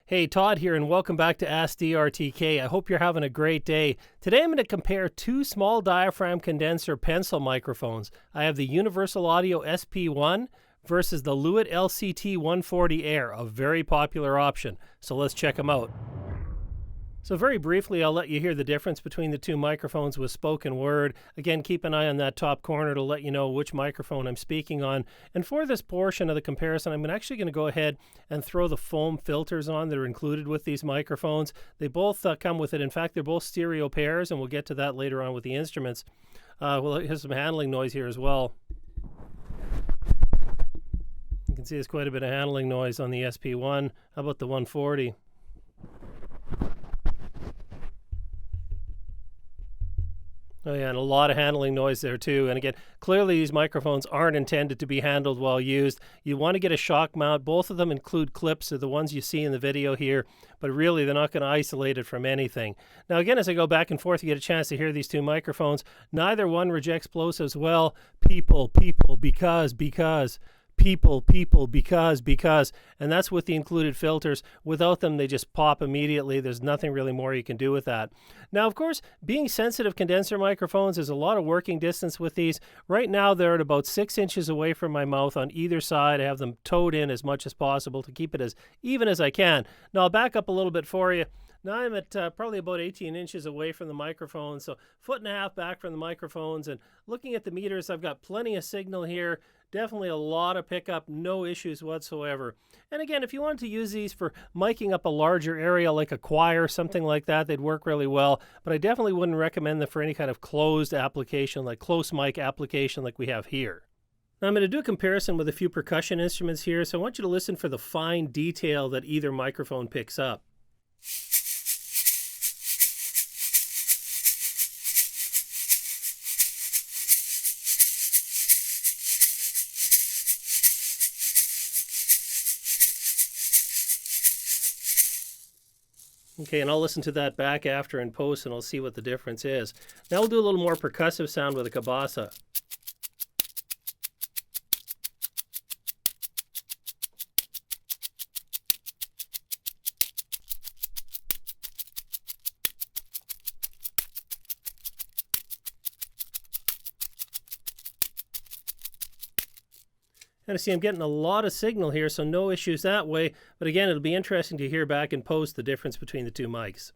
Hey, Todd here, and welcome back to Ask DRTK. I hope you're having a great day. Today I'm going to compare two small diaphragm condenser pencil microphones. I have the Universal Audio SP1 versus the Lewitt LCT 140 Air, a very popular option. So let's check them out. So very briefly, I'll let you hear the difference between the two microphones with spoken word. Again, keep an eye on that top corner to let you know which microphone I'm speaking on. And for this portion of the comparison, I'm actually going to go ahead and throw the foam filters on that are included with these microphones. They both come with it. In fact, they're both stereo pairs, and we'll get to that later on with the instruments. We'll hear some handling noise here as well. You can see there's quite a bit of handling noise on the SP1. How about the 140? Oh yeah, and a lot of handling noise there too. And again, clearly these microphones aren't intended to be handled while used. You want to get a shock mount. Both of them include clips, of the ones you see in the video here, but really they're not going to isolate it from anything. Now again, as I go back and forth, you get a chance to hear these two microphones. Neither one rejects plosives well. People, because. People, because, and that's with the included filters. Without them, they just pop immediately. There's nothing really more you can do with that. Now, of course, being sensitive condenser microphones, there's a lot of working distance with these. Right now, they're at about 6 inches away from my mouth on either side. I have them towed in as much as possible to keep it as even as I can. Now, I'll back up a little bit for you. Now I'm at probably about 18 inches away from the microphone, so 1.5 feet back from the microphones. And looking at the meters, I've got plenty of signal here. Definitely a lot of pickup, no issues whatsoever. And again, if you wanted to use these for miking up a larger area like a choir, something like that, they'd work really well. But I definitely wouldn't recommend them for any kind of closed application, like close mic application like we have here. Now I'm going to do a comparison with a few percussion instruments here, so I want you to listen for the fine detail that either microphone picks up. Okay, and I'll listen to that back after in post and I'll see what the difference is. Now we'll do a little more percussive sound with a cabasa. And I see I'm getting a lot of signal here, so no issues that way. But again, it'll be interesting to hear back in post the difference between the two mics.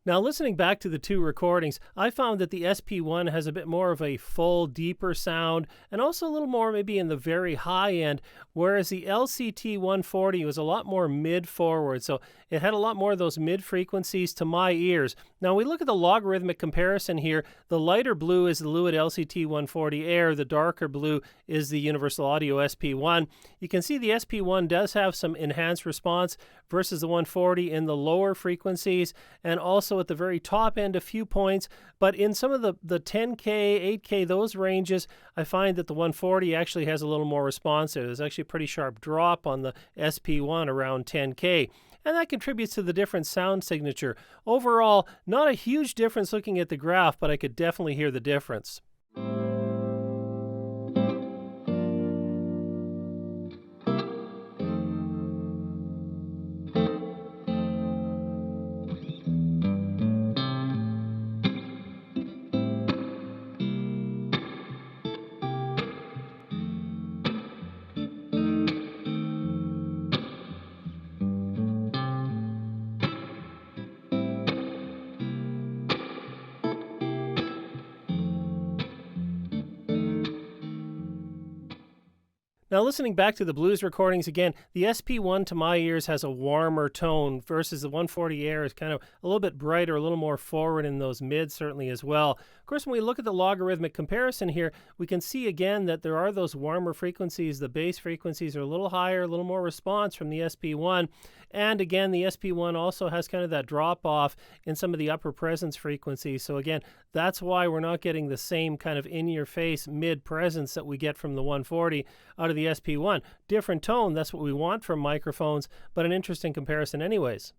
Now, listening back to the two recordings, I found that the SP1 has a bit more of a full, deeper sound, and also a little more maybe in the very high end, whereas the LCT 140 was a lot more mid-forward, so it had a lot more of those mid-frequencies to my ears. Now, we look at the logarithmic comparison here. The lighter blue is the Lewitt LCT 140 Air, the darker blue is the Universal Audio SP1. You can see the SP1 does have some enhanced response versus the 140 in the lower frequencies, and also at the very top end a few points, but in some of the 10K, 8K, those ranges, I find that the 140 actually has a little more response there. There's actually a pretty sharp drop on the SP1 around 10K. And that contributes to the different sound signature. Overall, not a huge difference looking at the graph, but I could definitely hear the difference. Now, listening back to the blues recordings again, the SP1 to my ears has a warmer tone versus the 140 Air is kind of a little bit brighter, a little more forward in those mids certainly as well. Of course, when we look at the logarithmic comparison here, we can see again that there are those warmer frequencies. The bass frequencies are a little higher, a little more response from the SP1. And again, the SP1 also has kind of that drop off in some of the upper presence frequencies. So again, that's why we're not getting the same kind of in-your-face mid presence that we get from the 140 out of the SP1. Different tone, that's what we want from microphones, but an interesting comparison anyways.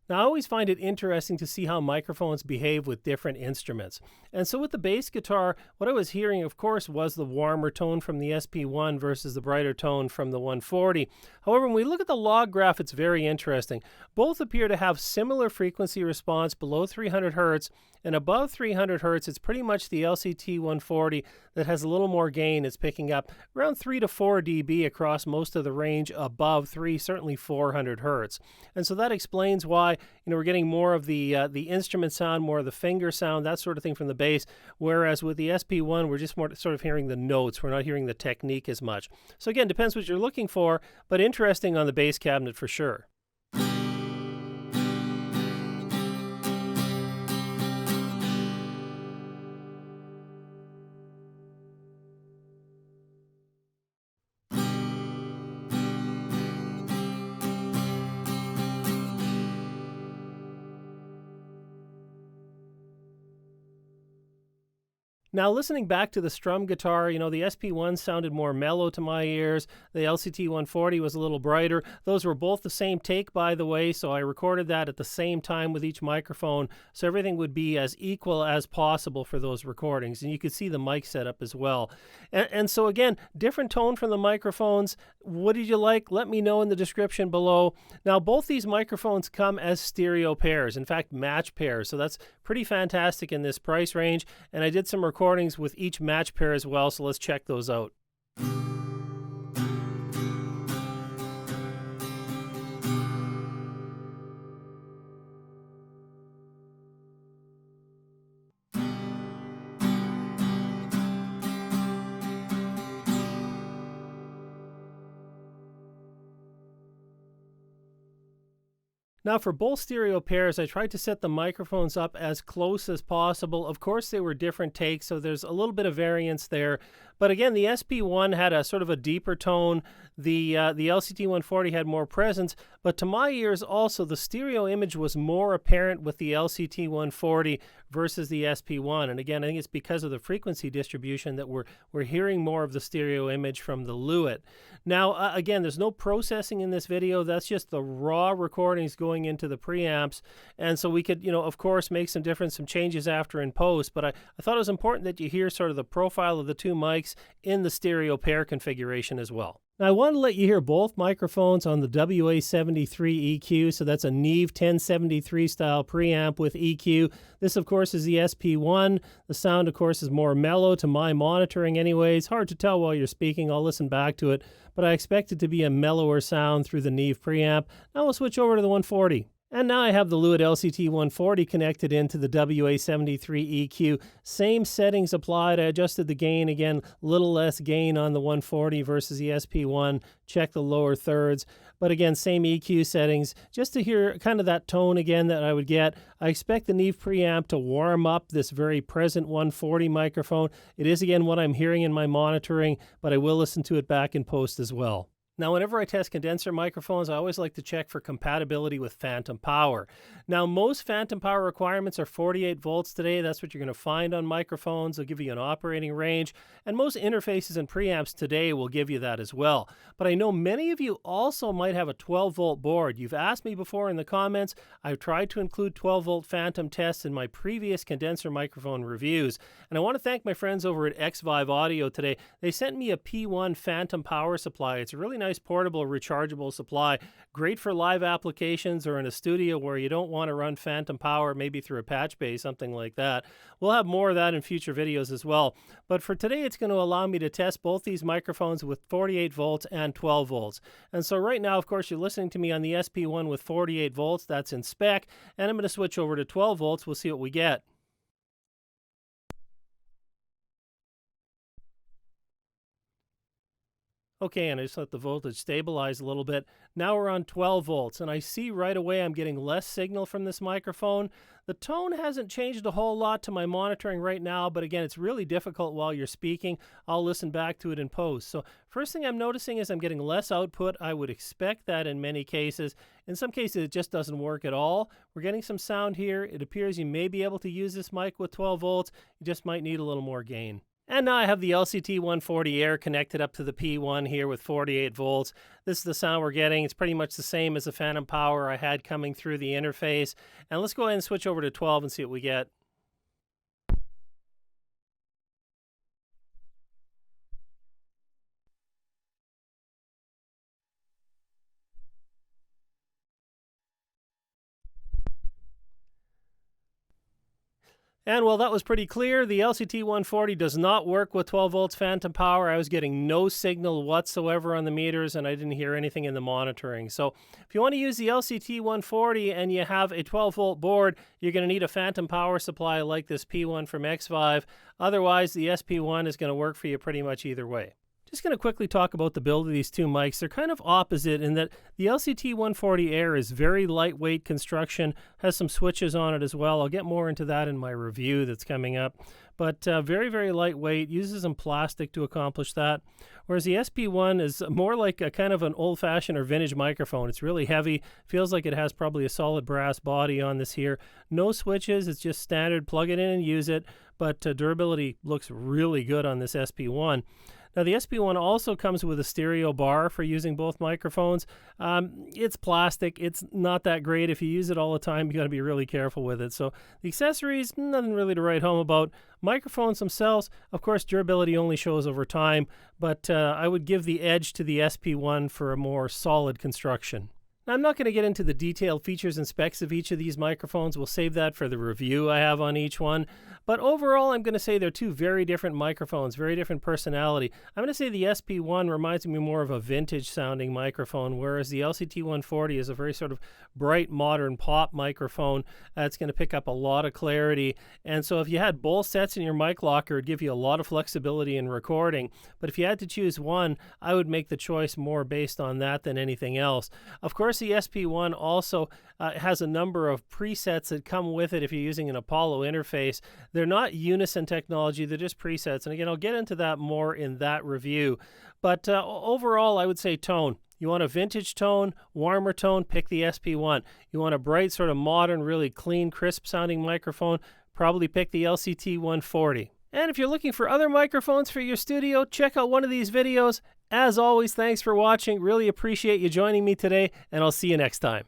Now, I always find it interesting to see how microphones behave with different instruments. And so with the bass guitar, what I was hearing, of course, was the warmer tone from the SP1 versus the brighter tone from the 140. However, when we look at the log graph, it's very interesting. Both appear to have similar frequency response below 300 hertz, and above 300 hertz, it's pretty much the LCT 140 that has a little more gain. It's picking up around 3 to 4 dB across most of the range above 3, certainly 400 hertz. And so that explains why we're getting more of the instrument sound, more of the finger sound, that sort of thing from the bass, whereas with the SP1, we're just more sort of hearing the notes. We're not hearing the technique as much. So again, depends what you're looking for, but interesting on the bass cabinet for sure. Now, listening back to the strum guitar, the SP1 sounded more mellow to my ears. The LCT 140 was a little brighter. Those were both the same take, by the way, so I recorded that at the same time with each microphone, so everything would be as equal as possible for those recordings. And you could see the mic setup as well. And so, again, different tone from the microphones. What did you like? Let me know in the description below. Now, both these microphones come as stereo pairs, in fact, match pairs, so that's pretty fantastic in this price range. And I did some recordings with each match pair as well, so let's check those out. Now, for both stereo pairs, I tried to set the microphones up as close as possible. Of course, they were different takes, so there's a little bit of variance there. But again, the SP1 had a sort of a deeper tone. The LCT 140 had more presence. But to my ears also, the stereo image was more apparent with the LCT 140 versus the SP1. And again, I think it's because of the frequency distribution that we're hearing more of the stereo image from the Lewitt. Now, again, there's no processing in this video. That's just the raw recordings going into the preamps. And so we could, of course, make some changes after in post. But I thought it was important that you hear sort of the profile of the two mics in the stereo pair configuration as well. Now, I want to let you hear both microphones on the WA73 EQ, so that's a Neve 1073 style preamp with EQ. This, of course, is the SP1. The sound, of course, is more mellow to my monitoring anyways. Hard to tell while you're speaking. I'll listen back to it, but I expect it to be a mellower sound through the Neve preamp. Now we'll switch over to the 140. And now I have the Lewitt LCT 140 connected into the WA73 EQ. Same settings applied. I adjusted the gain again, little less gain on the 140 versus the SP1. Check the lower thirds. But again, same EQ settings. Just to hear kind of that tone again that I would get. I expect the Neve preamp to warm up this very present 140 microphone. It is again what I'm hearing in my monitoring, but I will listen to it back in post as well. Now, whenever I test condenser microphones, I always like to check for compatibility with phantom power. Now, most phantom power requirements are 48 volts today. That's what you're going to find on microphones. They'll give you an operating range, and most interfaces and preamps today will give you that as well. But I know many of you also might have a 12-volt board. You've asked me before in the comments. I've tried to include 12-volt phantom tests in my previous condenser microphone reviews, and I want to thank my friends over at XVive Audio today. They sent me a P1 phantom power supply. It's a really nice nice portable rechargeable supply. Great for live applications or in a studio where you don't want to run phantom power, maybe through a patch bay, something like that. We'll have more of that in future videos as well. But for today, it's going to allow me to test both these microphones with 48 volts and 12 volts. And so right now, of course, you're listening to me on the SP1 with 48 volts. That's in spec. And I'm going to switch over to 12 volts. We'll see what we get. Okay, and I just let the voltage stabilize a little bit. Now we're on 12 volts, and I see right away I'm getting less signal from this microphone. The tone hasn't changed a whole lot to my monitoring right now, but again, it's really difficult while you're speaking. I'll listen back to it in post. So first thing I'm noticing is I'm getting less output. I would expect that in many cases. In some cases, it just doesn't work at all. We're getting some sound here. It appears you may be able to use this mic with 12 volts. You just might need a little more gain. And now I have the LCT 140 Air connected up to the P1 here with 48 volts. This is the sound we're getting. It's pretty much the same as the phantom power I had coming through the interface. And let's go ahead and switch over to 12 and see what we get. And well, that was pretty clear. The LCT 140 does not work with 12 volts phantom power. I was getting no signal whatsoever on the meters, and I didn't hear anything in the monitoring. So if you want to use the LCT 140 and you have a 12 volt board, you're going to need a phantom power supply like this P1 from X5. Otherwise, the SP1 is going to work for you pretty much either way. Just going to quickly talk about the build of these two mics. They're kind of opposite in that the LCT 140 Air is very lightweight construction, has some switches on it as well. I'll get more into that in my review that's coming up. But very, very lightweight, uses some plastic to accomplish that. Whereas the SP1 is more like a kind of an old-fashioned or vintage microphone. It's really heavy, feels like it has probably a solid brass body on this here. No switches, it's just standard, plug it in and use it, but durability looks really good on this SP1. Now, the SP1 also comes with a stereo bar for using both microphones. It's plastic. It's not that great. If you use it all the time, you got to be really careful with it. So the accessories, nothing really to write home about. Microphones themselves, of course, durability only shows over time, but I would give the edge to the SP1 for a more solid construction. Now, I'm not going to get into the detailed features and specs of each of these microphones. We'll save that for the review I have on each one. But overall, I'm going to say they're two very different microphones, very different personality. I'm going to say the SP1 reminds me more of a vintage-sounding microphone, whereas the LCT 140 is a very sort of bright, modern pop microphone that's going to pick up a lot of clarity. And so if you had both sets in your mic locker, it would give you a lot of flexibility in recording. But if you had to choose one, I would make the choice more based on that than anything else. Of course, the SP1 also has a number of presets that come with it if you're using an Apollo interface. They're not unison technology, they're just presets. And again, I'll get into that more in that review. But overall, I would say tone. You want a vintage tone, warmer tone, pick the SP1. You want a bright, sort of modern, really clean, crisp sounding microphone, probably pick the LCT 140. And if you're looking for other microphones for your studio, check out one of these videos. As always, thanks for watching. Really appreciate you joining me today, and I'll see you next time.